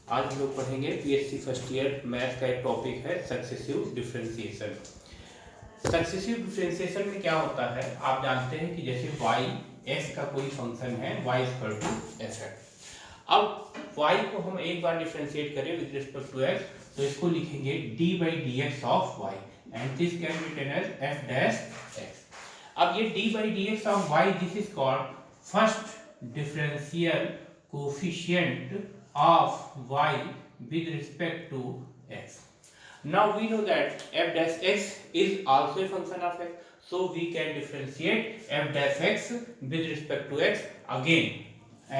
आज हम लोग पढ़ेंगे पीएससी फर्स्ट ईयर मैथ का एक टॉपिक है सक्सेसिव डिफरेंशिएशन। सक्सेसिव डिफरेंशिएशन में क्या होता है, आप जानते हैं कि जैसे y x का कोई फंक्शन है y इक्वल टू f है। अब y को हम एक बार डिफरेंशिएट करें विद रिस्पेक्ट टू x, तो इसको लिखेंगे d by dx of y and this can be written as f dash x। अब ये d by dx of y this is called first differential coefficient of y with respect to x. Now we know that f dash x is also a function of x, so we can differentiate f dash x with respect to x again,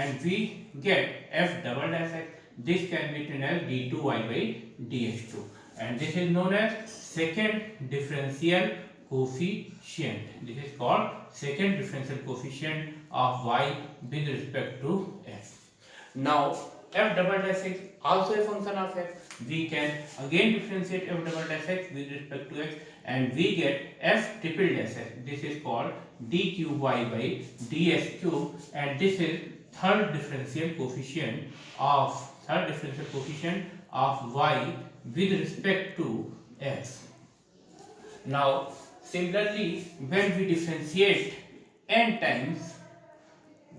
and we get f double dash x. This can be written as d2y by dx2, and this is known as second differential coefficient. This is called second differential coefficient of y with respect to x. Now f double dash x also a function of x. We can again differentiate f double dash x with respect to x, and we get f triple dash x. This is called d cube y by ds cube, and this is third differential coefficient of y with respect to x. Now similarly, when we differentiate n times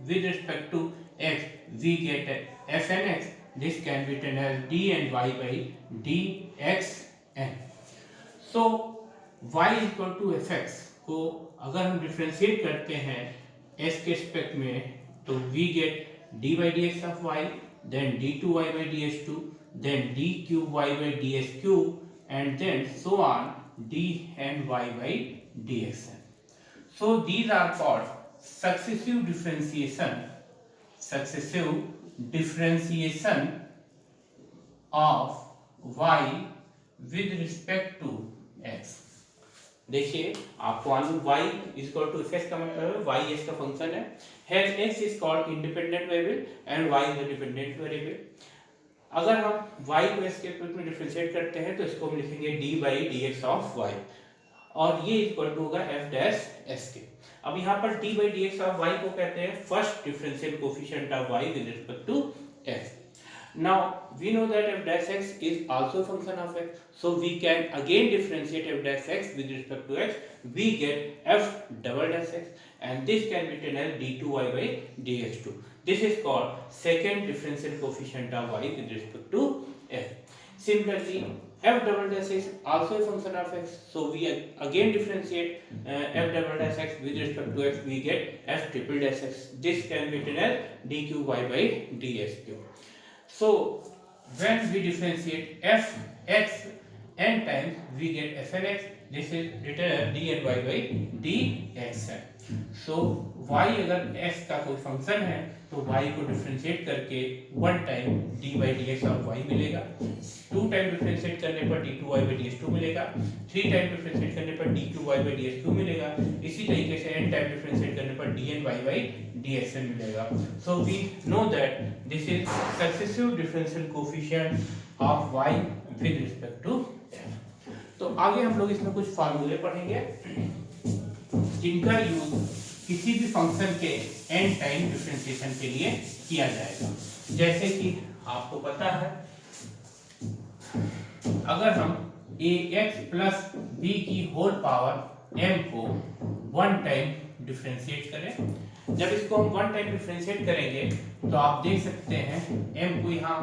with respect to x, we get f n x. This can be written as d and y by dxn. So y equal to f x को अगर हम differentiate करते हैं s के respect में, तो we get d by dx of y, then d2y by ds2, then d cube y by ds cube, and then so on d and y by dxn. So these are called successive differentiation of y with respect to x. देखिए आपको मालूम y is equal to f का मतलब है y s का function है, hence x is called independent variable and y is a dependent variable. अगर हम y को s के रूप में डिफरेंशिएट करते हैं तो इसको हम लिखेंगे d by dx of y, और ये इक्वल टू होगा f डैश s के। अब यहाँ पर d by dx of y को कहते हैं first differential coefficient of y with respect to x. Now we know that f dash x is also a function of x, so we can again differentiate f dash x with respect to x. We get f double dash x, and this can be written as d2y by dx2. This is called second differential coefficient of y with respect to x. Similarly, f double dash x also a function of x, so we again differentiate f double dash x with respect to x. We get f triple dash x. This can be written as d cube y by ds cube. So when we differentiate f x n times, we get f n x. This is written as d and y by dxn. So y अगर x का कोई function है तो y को differentiate करके one time d by dx of y मिलेगा, to time differentiate करने पर d2y by ds2 मिलेगा, थ्री टाइम डिफरेंशिएट करने पर d cube y by ds2 मिलेगा, इसी तरीके से n टाइम डिफरेंशिएट करने पर dn y by dsn मिलेगा. So we know that this is successive differential coefficient of y with respect to f. तो आगे हम लोग इसमें कुछ फार्मूले पढ़ेंगे जिनका यूज किसी भी फंक्शन के n टाइम डिफरेंशिएशन के लिए किया जाएगा. जैसे कि आपको पता है, अगर हम ax प्लस b की होल पावर m को वन टाइम डिफरेंशिएट करें, जब इसको हम वन टाइम डिफरेंशिएट करेंगे तो आप देख सकते हैं m को यहाँ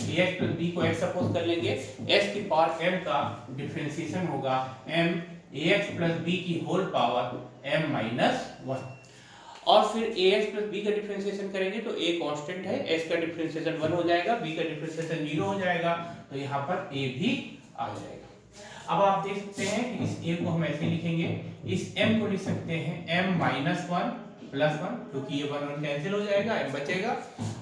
ax प्लस b को x सपोज कर लेंगे, s की पावर m का डिफरेंशिएशन होगा m ax प्लस b की whole power m minus one, और फिर ax प्लस b का डिफरेंशिएशन करेंगे तो a कांस्टेंट है, s का डिफरेंशिएशन 1 हो जाएगा, b का डिफरेंशिएशन 0 हो जाएगा, तो यहाँ पर a भी आ जाएगा. अब आप देख सकते हैं इस a को हम ऐसे लिखेंगे, इस m को लिख सकते हैं m minus one plus one, क्योंकि ये वन वन कैंसिल हो जाएगा, m बचेगा,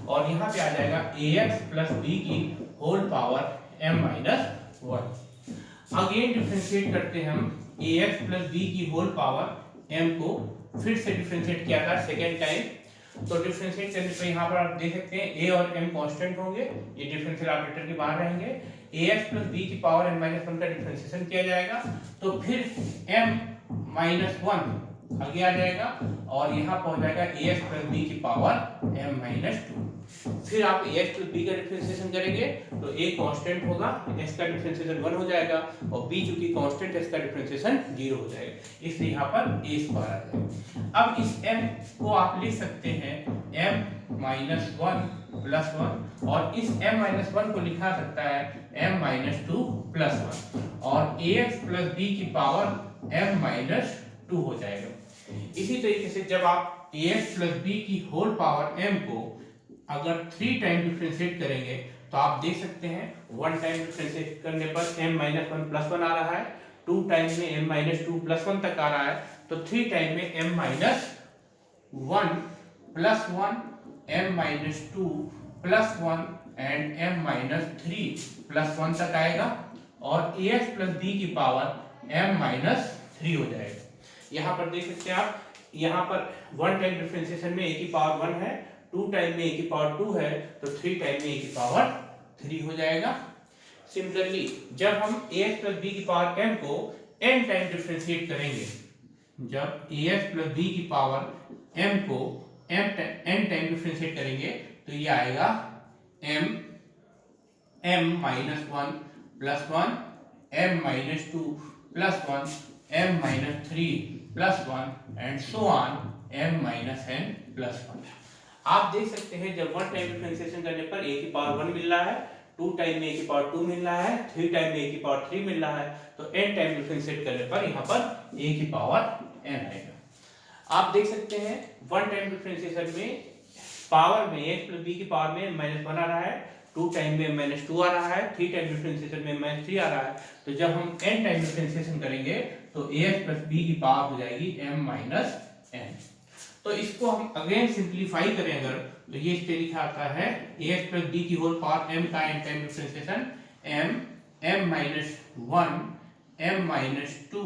और यहाँ पे आ जाएगा ax प्लस b की whole power m minus one. Again differentiate करते हैं हम ax प्लस b की होल पावर m को, फिर से डिफरेंशिएट किया था सेकेंड टाइम, तो डिफरेंशिएट करने पर यहाँ पर आप देख सकते हैं a और m कांस्टेंट होंगे, ये डिफरेंशियल ऑपरेटर के बाहर रहेंगे, ax प्लस b की पावर n माइनस वन का डिफरेंशिएशन किया जाएगा, तो फिर m माइनस वन आगे आ जाएगा और यहाँ पहुंच जाएगा ax प्लस बी की पावर m माइनस 2। फिर आप ax प्लस बी का डिफरेंशिएशन करेंगे तो a कांस्टेंट होगा, s का डिफरेंशिएशन 1 हो जाएगा और b चूंकि कांस्टेंट है, s का डिफरेंशिएशन 0 हो जाएगा, इसलिए यहाँ पर a स्क्वायर आ जाएगा। अब इस m को आप लिख सकते हैं m माइनस 1 प्लस 1 और इस m माइनस 1 को लिखा सकता है m माइनस 2 प्लस 1 और ax प्लस b की पावर m माइनस 2 हो जाएगा। इसी तरीके से जब आप ax प्लस b की होल पावर m को अगर 3 टाइम डिफरेंशिएट करेंगे तो आप देख सकते हैं 1 टाइम डिफरेंशिएट करने पर m माइनस 1 प्लस 1 आ रहा है, 2 टाइम में m माइनस 2 प्लस 1 तक आ रहा है, तो 3 टाइम में m minus 1 plus 1 m minus 2 plus 1 and m minus 3 plus 1 तक आएगा और ax प्लस b की पावर m माइनस 3 हो जाएगा। यहाँ पर देख सकते हैं आप, यहाँ पर 1 टाइम डिफरेंशिएशन में a की पावर 1 है, 2 टाइम में a की पावर 2 है, तो 3 टाइम में a की पावर 3 हो जाएगा। सिमिलरली जब हम ax प्लस b की पावर m को n टाइम डिफरेंशिएट करेंगे, जब ax प्लस b की पावर m को n टाइम डिफरेंशिएट करेंगे तो ये आएगा m minus 1 plus 1 m minus 2 plus 1 m minus 3 plus 1 and so on m minus n plus 1। आप देख सकते हैं जब 1 टाइम डिफरेंशिएशन करने पर a की पावर 1 मिल रहा है, 2 टाइम में a की पावर 2 मिल रहा है, 3 टाइम में a की पावर 3 मिल रहा है, तो n टाइम डिफरेंशिएट करने पर यहाँ पर a की पावर n आएगा। आप देख सकते हैं 1 टाइम डिफरेंशिएशन में पावर में x प्लस b की पावर में माइनस 1 आ रहा है, 2 टाइम में माइनस 2 आ रहा है, 3 टाइम डिफरेंशिएशन में माइनस 3 आ रहा है, तो जब हम n टाइम डिफरेंशिएशन करेंगे तो ax प्लस b की पावर हो जाएगी m माइनस n। तो इसको हम अगेन सिंप्लीफाई करें अगर, तो ये इस पे लिखा आता है ax प्लस b की होल पावर m का n time differentiation m minus 1 m minus 2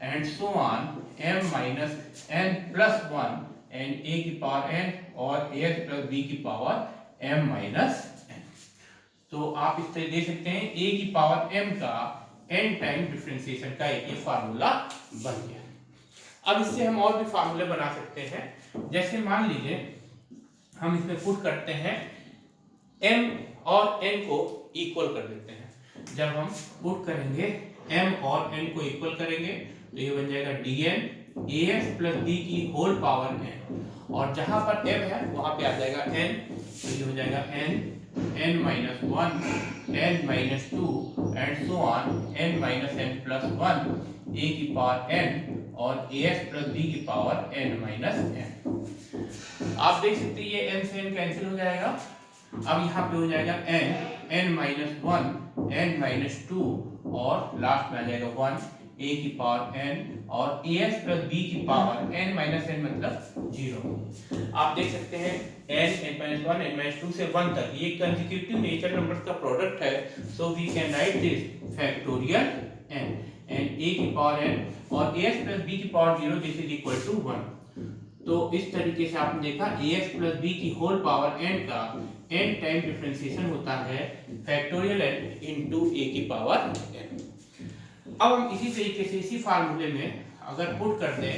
and so on m minus n plus 1 and a की पावर n और ax प्लस b की पावर m माइनस n। तो आप इस तरह दे सकते हैं a की पावर m का n टाइम डिफरेंशिएशन का एक ये फार्मूला बन गया। अब इससे हम और भी फार्मूले बना सकते हैं, जैसे मान लीजिए हम इसमें पुट करते हैं m और n को इक्वल कर देते हैं। जब हम पुट करेंगे m और n को इक्वल करेंगे तो ये बन जाएगा dn ax प्लस b की होल पावर n और जहां पर m है वहां पे आ जाएगा n, तो ये हो जाएगा n minus 1 n minus 2 and so on n minus n plus 1 a की पावर n और ax प्लस b की पावर n माइनस n। आप देख सकते हैं ये n से n कैंसिल हो जाएगा। अब यहाँ पे हो जाएगा n माइनस 1 n माइनस 2 और लास्ट में आ जाएगा 1 a की पावर n और ax प्लस b की पावर n माइनस n मतलब 0। आप देख सकते हैं n माइनस 1 n माइनस 2 से 1 तक ये कंसेक्यूटिव नेचर नंबर्स का प्रोडक्ट है, so we can write this factorial n and a की पावर n और ax प्लस b की power 0 this is equal to 1। तो इस तरीके से आपने देखा ax प्लस b की होल पावर n का n टाइम डिफरेंशिएशन होता है फैक्टोरियल n इनटू a की पावर n। अब हम इसी तरीके से इसी फार्मूले में अगर पुट कर दें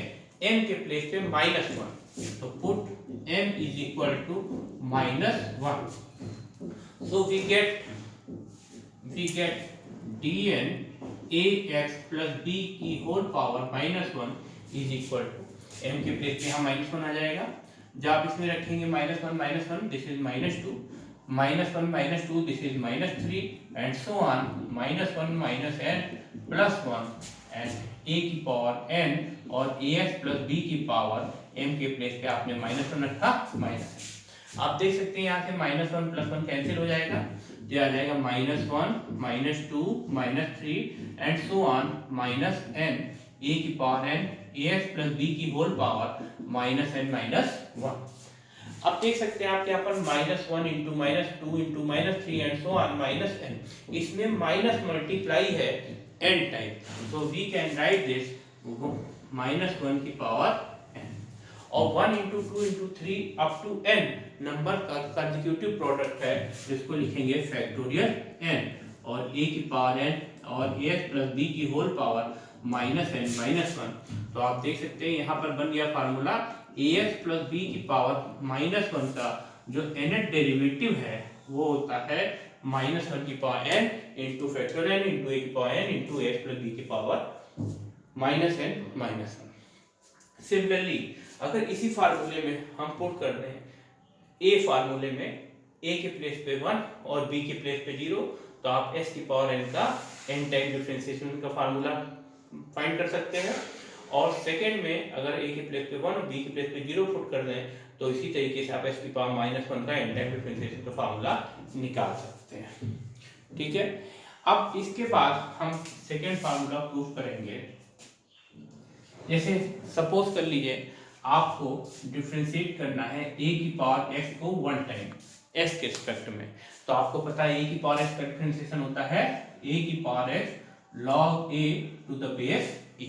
m के प्लेस पे माइनस 1, तो put m is equal to minus 1, so we get dn ax plus b की whole power minus 1 is equal to m के प्लेस पे यहाँ माइनस 1 आ जाएगा। जब आप इसमें रखेंगे minus 1 this is minus 2 minus 1 minus 2 this is minus 3 and so on minus 1 minus n plus 1 and a की पावर n और ax प्लस b की पावर m के प्लेस पे आपने माइनस 1 रखा माइनस। आप देख सकते हैं यहाँ से माइनस 1 प्लस 1 कैंसिल हो जाएगा, ये आ जाएगा minus 1 minus 2 minus 3 and so on minus n a की power n ax plus b की whole power minus n minus 1। अब देख सकते हैं आप यहाँ पर minus 1 into minus 2 into minus 3 and so on minus n, इसमें माइनस मल्टीप्लाई है n time, so we can write this minus 1 की पावर n और 1 into 2 into 3 up to n number का कंसेक्यूटिव प्रोडक्ट है जिसको लिखेंगे फैक्टोरियल n और a की पावर n और ax प्लस b की whole power minus n minus 1। तो आप देख सकते हैं यहाँ पर बन गया फार्मूला ax प्लस बी की पावर -1 का जो nth डेरिवेटिव है वो होता है -1 की power n into factor n into a की power n into x plus b की पावर -n-1। सिमिलरली अगर इसी फार्मूले में हम पुट कर दें a फार्मूले में a के प्लेस पे 1 और b के प्लेस पे 0, तो आप s की पावर n का n टाइम डिफरेंशिएशन का फार्मूला फाइंड कर सकते हैं। और सेकंड में अगर a के प्लेस पे 1 और b के प्लेस पे 0 पुट कर दें तो इसी तरीके से आप s की पावर -1 का n टाइम डिफरेंशिएशन का फार्मूला निकाल सकते हैं। ठीक है, अब इसके बाद हम सेकंड फार्मूला प्रूव करेंगे। जैसे सपोज कर लीजिए आपको डिफरेंशिएट करना है a की पावर x को 1 टाइम s के रिस्पेक्ट में, तो आपको पता है a की पावर x का डिफरेंशिएशन होता है a की power x log a to the base e।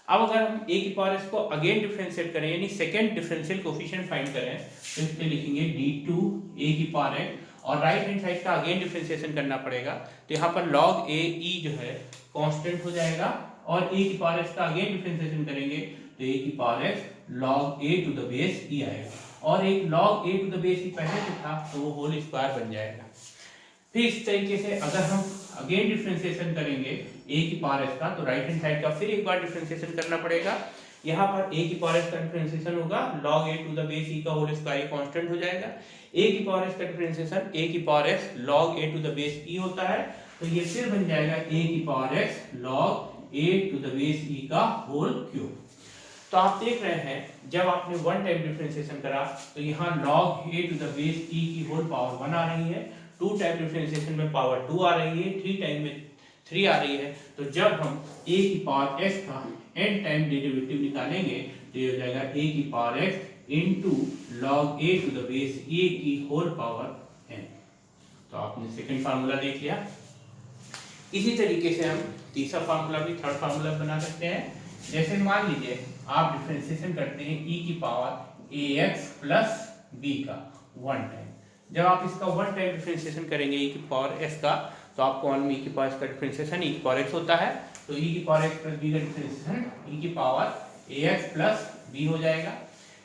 अब अगर हम a की पावर s को अगेन डिफरेंशिएट करें यानी सेकंड डिफरेंशियल कोफिशिएंट फाइंड करें तो इस पे लिखेंगे d2 a की पावर x और राइट हैंड साइड का अगेन डिफरेंशिएशन करना पड़ेगा, तो यहाँ पर log a e जो है कांस्टेंट हो जाएगा और a की पावर s का अगेन डिफरेंशिएशन करेंगे तो a की power x log a to the base e आएगा और एक log a to the base e पहले से था तो वो होल स्क्वायर बन जाएगा। फिर इस तरीके से अगर हम अगेन डिफरेंशिएशन करेंगे a की पावर s का तो राइट हैंड साइड का फिर एक बार डिफरेंशिएशन करना पड़ेगा। यहाँ पर a की पावर s का डिफरेंशिएशन होगा log a to the base e का होल स्क्वायर कांस्टेंट हो जाएगा। a की पावर s का डिफरेंशिएशन a की power s log a to the base e होता है, तो ये फिर बन जाएगा a की power x log a to the base e का होल क्यूब। तो आप देख रहे हैं जब आपने 1 टाइम डिफरेंशिएशन करा तो यहाँ log a to the base e की होल पावर 1 आ रही है, 2 टाइम डिफरेंशिएशन में पावर 2 आ रही है, 3 टाइम में 3 आ रही है। तो जब हम a की पावर s का n टाइम डेरिवेटिव निकालेंगे तो ये हो जाएगा a की power x into log a to the base e की होल पावर n। तो आपने सेकंड फार्मूला देख लिया। इसी तरीके से हम तीसरा फार्मूला भी थर्ड फार्मूला बना सकते हैं। जैसे मान लीजिए आप डिफरेंशिएशन करते हैं e की पावर ax प्लस b का 1 टाइम, जब आप इसका 1 टाइम डिफरेंशिएशन करेंगे e की पावर s का तो आपको मालूम e की पावर s का डिफरेंशिएशन e की पावर x होता है, तो e की पावर x प्लस b का डिफरेंशिएशन e की पावर ax प्लस b हो जाएगा।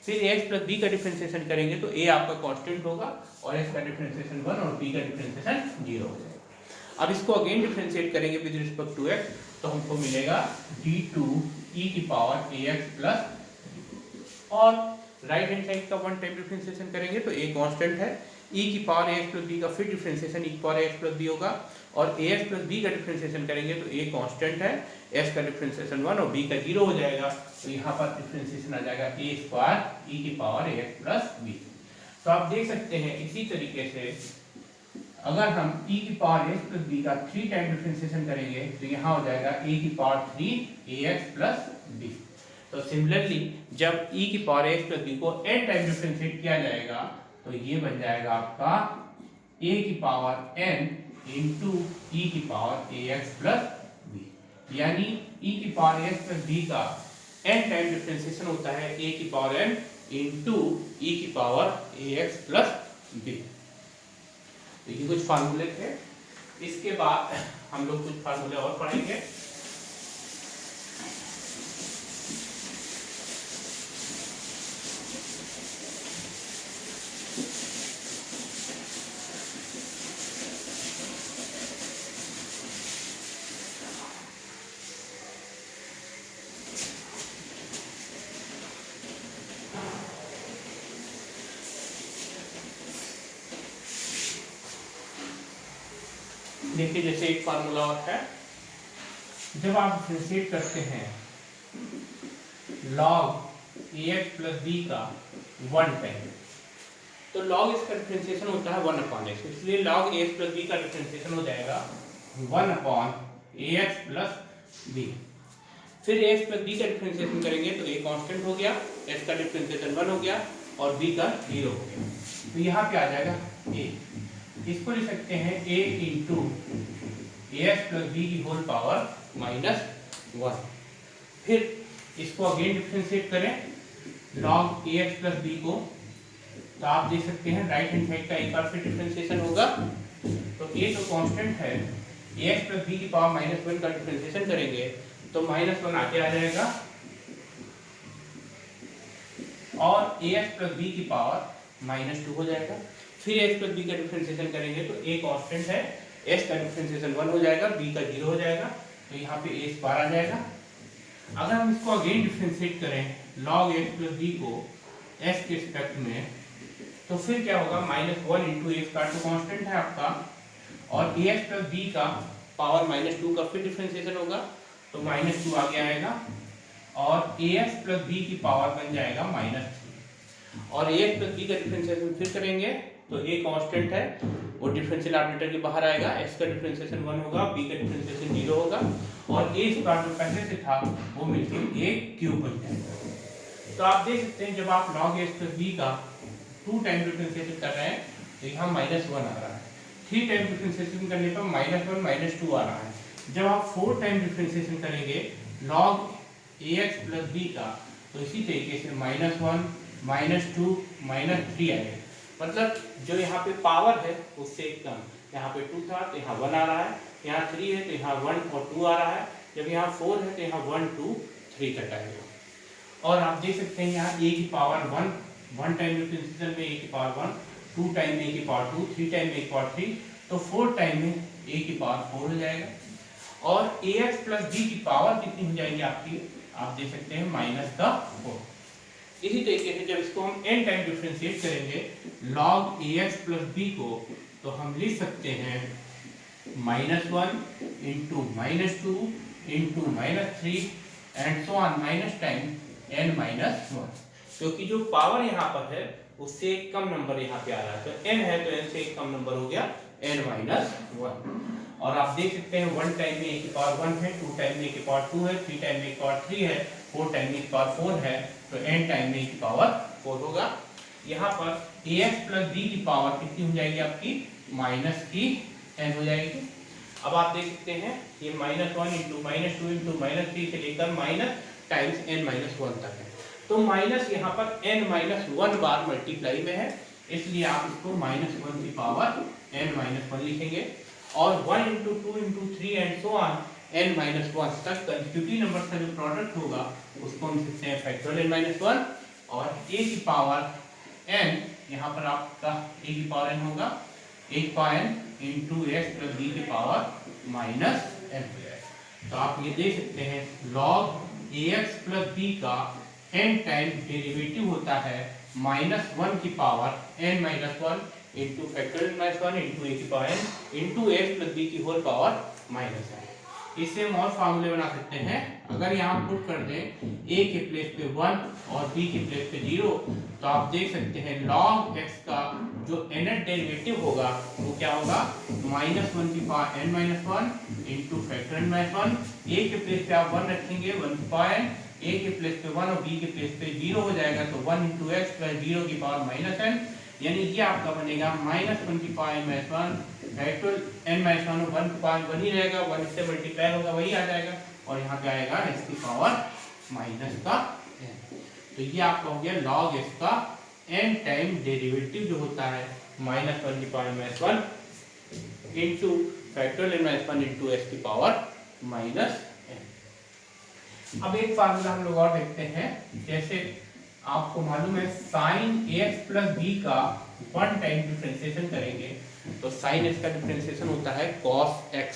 फिर ax प्लस b का डिफरेंशिएशन करेंगे तो a आपका कांस्टेंट होगा और s का डिफरेंशिएशन 1 और b का डिफरेंशिएशन 0 हो जाएगा। अब इसको अगेन डिफरेंशिएट करेंगे विद रिस्पेक्ट टू x तो हमको मिलेगा d2 e की पावर ax प्लस और राइट हैंड साइड का 1 टाइम डिफरेंशिएशन करेंगे तो a कांस्टेंट है, e की पावर ax प्लस b का फिर डिफरेंशिएशन e की पावर ax प्लस b होगा और ax प्लस b का डिफरेंशिएशन करेंगे तो a कांस्टेंट है, s का डिफरेंशिएशन 1 और b का 0 हो जाएगा, तो यहाँ पर डिफरेंशिएशन आ जाएगा a स्क्वायर e की पावर ax प्लस b। तो आप देख सकते हैं इसी तरीके से अगर हम e की पावर x प्लस b का 3 टाइम डिफरेंशिएशन करेंगे तो यहाँ हो जाएगा a की पावर 3 ax प्लस b। तो सिमिलरली जब e की पावर x प्लस b को n टाइम डिफरेंशिएट किया जाएगा तो ये बन जाएगा आपका a की पावर n इंटू e की पावर ax प्लस b, यानी e की पावर x प्लस b का n टाइम डिफरेंशिएशन होता है a की पावर n इंटू e की पावर ax प्लस b। तो ये कुछ फार्मूले थे। इसके बाद हम लोग कुछ फार्मूले और पढ़ेंगे। देखिए जैसे एक फार्मूला और है, जब आप डिफरेंशिएट करते हैं log ax प्लस b का 1 टाइम तो log इसका डिफरेंशिएशन होता है 1/x, इसलिए log ax प्लस b का डिफरेंशिएशन हो जाएगा 1/ax प्लस b। फिर ax प्लस b का डिफरेंशिएशन करेंगे तो a कांस्टेंट हो गया, s का डिफरेंशिएशन 1 हो गया और b का 0 हो गया, तो यहाँ पे आ जाएगा a। इसको लिख सकते हैं a into ax plus b की होल पावर -1। फिर इसको अगेन डिफरेंशिएट करें log ax प्लस b को, तो आप देख सकते हैं राइट हैंड साइड का एक बार फिर डिफरेंशिएशन होगा, तो a तो कांस्टेंट है, ax प्लस b की पावर -1 का डिफरेंशिएशन करेंगे तो -1 आगे आ जाएगा और ए एक्स प्लस बी की पावर -2 हो जाएगा। फिर एक्स प्लस बी का डिफरेंशिएशन करेंगे तो ए कांस्टेंट है, एस का डिफरेंशिएशन 1 हो जाएगा, बी का 0 हो जाएगा, तो यहाँ पे ए स्क्वायर आ जाएगा। अगर हम इसको अगेन डिफरेंशिएट करें log एक्स प्लस बी को एस के रिस्पेक्ट में, तो फिर क्या होगा, -1 इंटू ए स्क्वायर तो कांस्टेंट है आपका, और ए एक्स प्लस बी का पावर -2 का फिर डिफरेंशिएशन होगा तो -2 आगे आएगा, और ए एक्स प्लस बी की पावर बन जाएगा -3, और ए एक्स प्लस बी का डिफरेंशिएशन फिर करेंगे तो ए कांस्टेंट है, वो डिफरेंशियल ऑपरेटर के बाहर आएगा, एस का डिफरेंशिएशन 1 होगा, बी का डिफरेंशिएशन 0 होगा, और ए स्क्वायर जो पहले से था वो मिलकर ए क्यूब बन जाएगा। तो आप देख सकते हैं जब आप log एक्स प्लस बी का 2 टाइम डिफरेंशिएशन कर रहे हैं तो यहाँ -1 आ रहा है, 3 टाइम डिफरेंशिएशन करने पर -1 -2 आ रहा है। जब आप 4 टाइम डिफरेंशिएशन करेंगे log ax प्लस बी का तो इसी तरीके से -1 -2 -3 आएगा, मतलब जो यहाँ पे पावर है उससे कम, यहाँ पे 2 था तो यहाँ 1 आ रहा है, यहाँ 3 है तो यहाँ 1 और 2 आ रहा है, जब यहाँ 4 है तो यहाँ 1 2 3 तक आएगा। और आप देख सकते हैं यहाँ a की पावर 1 टाइम डिफरेंशिएशन में a की पावर 1, 2 टाइम में a की पावर 2, 3 टाइम में a की पावर 3, तो 4 टाइम में a की पावर 4 हो जाएगा, और ax प्लस b की पावर कितनी हो जाएगी आपकी, आप देख सकते हैं -4। इसी तरीके से जब इसको हम n टाइम डिफरेंशिएट करेंगे log ax प्लस b को, तो हम लिख सकते हैं -1 into -2 into -3 and so on minus time n-1, क्योंकि जो पावर यहाँ पर है उससे एक कम नंबर यहाँ पे आ रहा है, तो n है तो n से एक कम नंबर हो गया n-1। और आप देख सकते हैं 1 टाइम में a की पावर 1 है, 2 टाइम में a की पावर 2 है, 3 टाइम में a की पावर 3 है, 4 टाइम में a की पावर 4 है, तो n टाइम में a की पावर 4 होगा। यहाँ पर ax प्लस b की पावर कितनी हो जाएगी आपकी, -n हो जाएगी। अब आप देख सकते हैं ये -1 इंटू -2 इंटू -3 से लेकर माइनस टाइम्स n-1 तक है, तो माइनस यहाँ पर n-1 बार मल्टीप्लाई में है, इसलिए आप इसको -1 की पावर n-1 लिखेंगे, और 1 into 2 into 3 and so on n-1 तक कंस्टिट्यूटिव नंबर का जो प्रोडक्ट होगा उसको हम लिखते हैं फैक्टोरियल -1, और a की पावर n, यहाँ पर आपका a की पावर n होगा, a की power n into x plus b की पावर -n हो जाएगा। तो आप ये देख सकते हैं log ax प्लस b का n टाइम डेरिवेटिव होता है -1 की power n-1 into factorial -1 into a की power n into x plus b की होल पावर -n। इससे हम और फार्मूले बना सकते हैं, अगर यहाँ पुट कर दें a के प्लेस पे 1 और b के प्लेस पे 0, तो आप देख सकते हैं log x का जो nth डेरिवेटिव होगा वो क्या होगा, -1 की power n-1 into factorial -1, a के प्लेस पे आप 1 रखेंगे, 1 की पावर n, a के प्लेस पे 1 और b के प्लेस पे 0 हो जाएगा, तो 1 इंटू एक्स प्लस 0 की पावर -n, यानी ये आपका बनेगा -1 की पावर n-1 फैक्टोरियल n-1, 1 की पावर 1 ही रहेगा, 1 से मल्टीप्लाई होगा वही आ जाएगा, और यहाँ पे आएगा x की पावर -n। तो ये आपका हो गया log x का n टाइम डेरिवेटिव जो होता है -1 की power n-1 into factorial n-1 into x की पावर -n। अब एक फार्मूला हम लोग और देखते हैं, जैसे आपको मालूम है sin ax प्लस b का 1 टाइम डिफरेंशिएशन करेंगे तो sin x का डिफरेंशिएशन होता है cos x,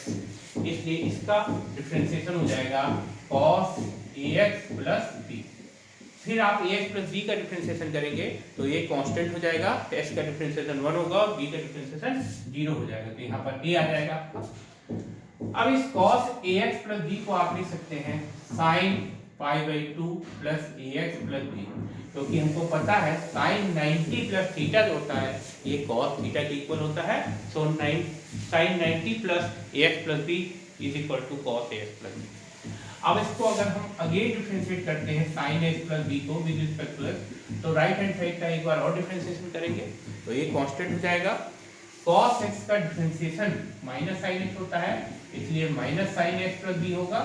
इसलिए इसका डिफरेंशिएशन हो जाएगा cos ax प्लस b। फिर आप ax प्लस b का डिफरेंशिएशन करेंगे तो ये कांस्टेंट हो जाएगा, x का डिफरेंशिएशन 1 होगा और b का डिफरेंशिएशन 0 हो जाएगा, तो यहाँ पर a आ जाएगा। अब इस cos ax प्लस b को आप लिख सकते हैं sin π/2 plus ax plus b, क्योंकि हमको पता है sin 90 प्लस थीटा जो होता है ये cos थीटा के इक्वल होता है, so sin 90 plus ax plus b is equal to cos ax plus b। अब इसको अगर हम अगेन डिफरेंशिएट करते हैं sin x प्लस b को विद रिस्पेक्ट टू x, तो राइट हैंड साइड का एक बार और डिफरेंशिएशन करेंगे तो ये कांस्टेंट हो जाएगा, cos x का डिफरेंशिएशन sin x होता है, इसलिए sin x प्लस b होगा,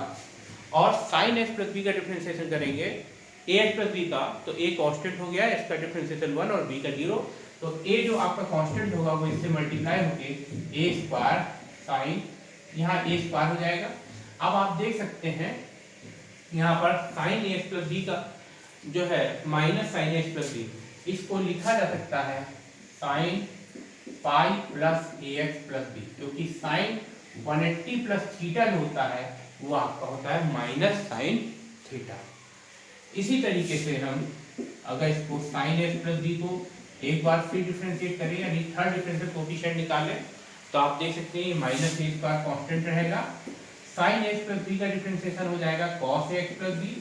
और sin x प्लस b का डिफरेंशिएशन करेंगे ax प्लस b का, तो a कांस्टेंट हो गया, x का डिफरेंशिएशन 1 और b का 0, तो a जो आपका कांस्टेंट होगा वो इससे मल्टीप्लाई होके a स्क्वायर sin, यहाँ a स्क्वायर हो जाएगा। अब आप देख सकते हैं यहाँ पर sin ax प्लस b का जो है minus sine x plus b, इसको लिखा जा सकता है साइन पाई प्लस ए एक्स प्लस बी, क्योंकि साइन 180 प्लस थीटा जो होता है वो आपका होता है माइनस साइन थीटा। इसी तरीके से हम अगर इसको साइन एक्स प्लस बी को एक बार फिर डिफरेंशिएट करें यानी थर्ड डिफरेंशियल कोएफिशिएंट निकालें, तो आप देख सकते हैं माइनस ए स्क्वायर कांस्टेंट रहेगा, साइन एक्स प्लस बी का डिफरेंशिएशन हो जाएगा कॉस एक्स प्लस बी,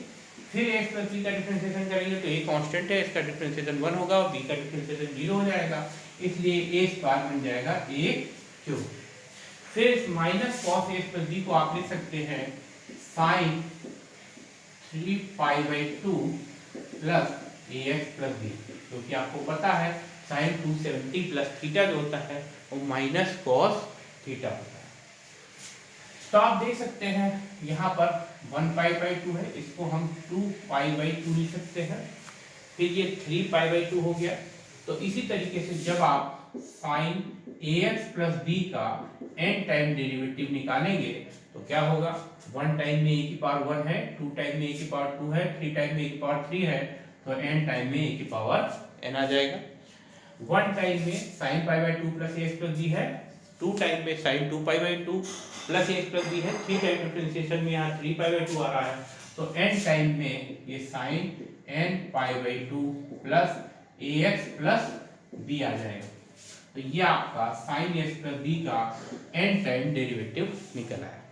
फिर एक्स प्लस बी का डिफरेंशिएशन करेंगे तो ए कांस्टेंट है, इसका डिफरेंशिएशन 1 होगा और बी का डिफरेंशिएशन 0 हो जाएगा, इसलिए ए स्क्वायर बन जाएगा ए क्यूब। फिर इस minus cos x plus b को आप लिख सकते हैं sine 3 pi by 2 plus A x plus b, क्योंकि आपको पता है साइन 270 प्लस थीटा जो होता है वो माइनस कॉस थीटा होता है। तो आप देख सकते हैं यहाँ पर 1 पाई बाई 2 है, इसको हम 2 पाई बाई 2 लिख सकते हैं, फिर ये 3 पाई बाई 2 हो गया। तो इसी तरीके से जब आप साइन ए एक्स प्लस बी का n टाइम डेरिवेटिव निकालेंगे तो क्या होगा, 1 टाइम में ए की पावर 1 है, 2 टाइम में ए की पावर 2 है, 3 टाइम में ए की पावर 3 है, तो n टाइम में ए की पावर n आ जाएगा। 1 टाइम में sine pi by 2 plus A x plus b है, 2 टाइम में sine 2 pi by 2 plus A x plus b है, 3 टाइम डिफरेंशिएशन में यहाँ 3 पाई बाई 2 आ रहा है, तो n टाइम में ये sine n pi by 2 plus A x plus B आ जाएगा। तो ये आपका साइन एक्स प्लस बी का n टाइम डेरिवेटिव निकला है।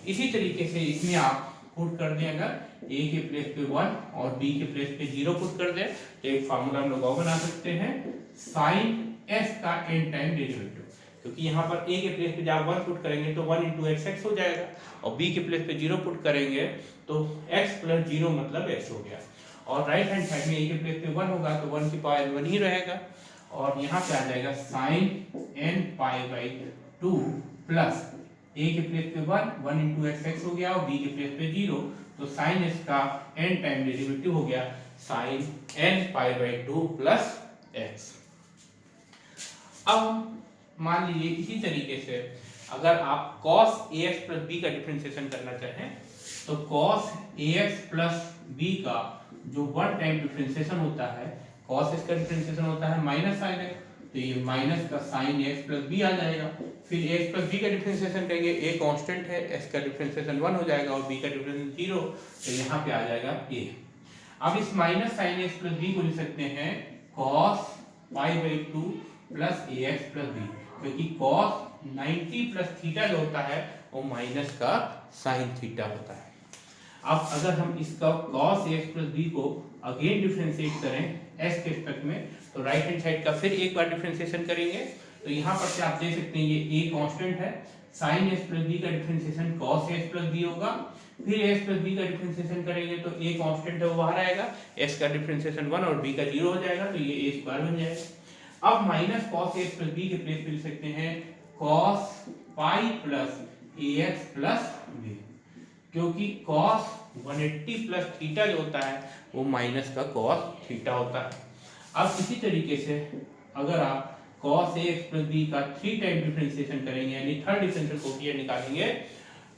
इसी तरीके से इसमें आप पुट कर दें, अगर a के प्लेस पे 1 और b के प्लेस पे 0 पुट कर दें तो एक फार्मूला हम लोग और बना सकते हैं साइन s का n टाइम डेरिवेटिव, क्योंकि यहाँ पर a के प्लेस पे जब 1 पुट करेंगे तो 1 इंटू एक्स एक्स हो जाएगा और b के प्लेस पे 0 पुट करेंगे तो x प्लस 0 मतलब x हो गया, और राइट हैंड साइड में a के प्लेस पे 1 होगा तो 1 की पावर 1 ही रहेगा, और यहाँ पे आ जाएगा sine n pi by 2 plus a के प्लेस पे 1 इंटू एक्स एक्स हो गया और b के प्लेस पे 0, तो साइन s का n टाइम डेरिवेटिव हो गया sine n pi by 2 plus x। अब मान लीजिए इसी तरीके से अगर आप cos ax प्लस b का डिफरेंशिएशन करना चाहें तो cos ax प्लस b का जो 1 टाइम डिफरेंशिएशन होता है, cos x का डिफरेंशिएशन होता है माइनस साइन x, तो ये माइनस का साइन x प्लस b आ जाएगा, फिर x प्लस b का डिफरेंशिएशन करेंगे, a कांस्टेंट है, x का डिफरेंशिएशन 1 हो जाएगा और b का डिफरेंशिएशन 0, तो यहाँ पे आ जाएगा a। अब इस minus sine x plus b को लिख सकते हैं cos pi by 2 plus ax plus b, क्योंकि cos 90 प्लस थीटा जो होता है वो माइनस का साइन थीटा होता है। अब अगर हम इसका cos ax प्लस b को अगेन डिफरेंशिएट करें s के रिस्पेक्ट में, तो राइट हैंड साइड का फिर एक बार डिफरेंशिएशन करेंगे, तो यहाँ पर से आप देख सकते हैं ये a कांस्टेंट है, sin x प्लस b का differentiation cos x plus b होगा, फिर x प्लस b का डिफरेंशिएशन करेंगे तो a कांस्टेंट है वो बाहर आएगा, s का डिफरेंशिएशन 1 और b का 0 हो जाएगा, तो ये a स्क्वायर बन जाएगा। अब minus cos x plus b के प्लेस पे लिख सकते हैं cos pi plus ax plus b, क्योंकि cos 180 प्लस थीटा जो होता है वो माइनस का cos थीटा होता है। अब इसी तरीके से अगर आप cos ax प्लस b का 3 टाइम डिफरेंशिएशन करेंगे यानी थर्ड डिफरेंशियल कोएफिशिएंट निकालेंगे,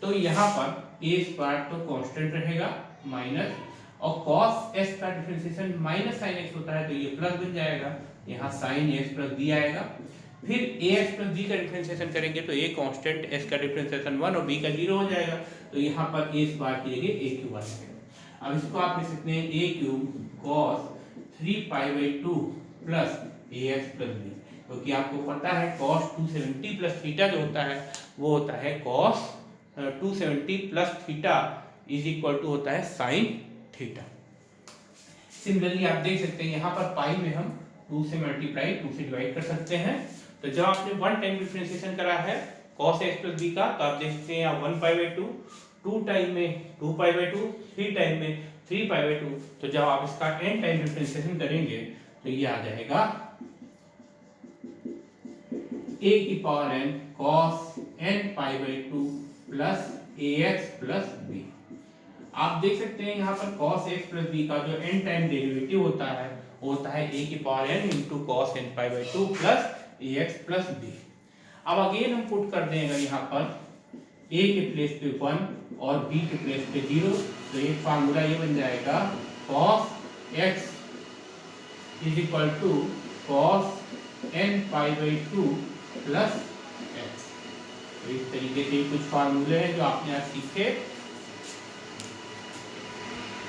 तो यहाँ पर a स्क्वायर तो कांस्टेंट रहेगा माइनस, और cos s का डिफरेंशिएशन माइनस sin x होता है तो ये प्लस बन जाएगा, यहाँ sin x प्लस b आएगा, फिर ax प्लस b का डिफरेंशिएशन करेंगे तो a कांस्टेंट, s का डिफरेंशिएशन 1 और b का 0 हो जाएगा, तो यहाँ पर a स्क्वायर की जगह a क्यूब आ जाएगा। अब इसको आप लिख सकते हैं a cube cos 3 pi by 2 plus ax plus b, क्योंकि आपको पता है cos 270 प्लस थीटा जो होता है वो होता है cos 270 plus theta is equal to होता है साइन थीटा। सिमिलरली आप देख सकते हैं यहाँ पर पाई में हम 2 से मल्टीप्लाई 2 से डिवाइड कर सकते हैं, तो जब आपने 1 टाइम डिफरेंशिएशन करा है cos x प्लस b का, तो आप देख सकते हैं यहाँ 1 पाई बाई 2, 2 टाइम में 2 पाई बाई 2, 3 टाइम में 3 पाई बाई 2, तो जब आप इसका n टाइम डिफरेंशिएशन करेंगे तो ये आ जाएगा a की power n cos n pi by 2 plus ax plus b। आप देख सकते हैं यहाँ पर cos x प्लस b का जो n टाइम डेरिवेटिव होता है वो होता है a की power n into cos n pi by 2 plus ax plus b। अब अगेन हम पुट कर देंगे यहाँ पर a के प्लेस पे 1 और b के प्लेस पे 0, तो एक फार्मूला ये बन जाएगा cos x is equal to cos n pi by 2 plus x। तो इस तरीके से कुछ फार्मूले हैं जो आपने आज सीखे।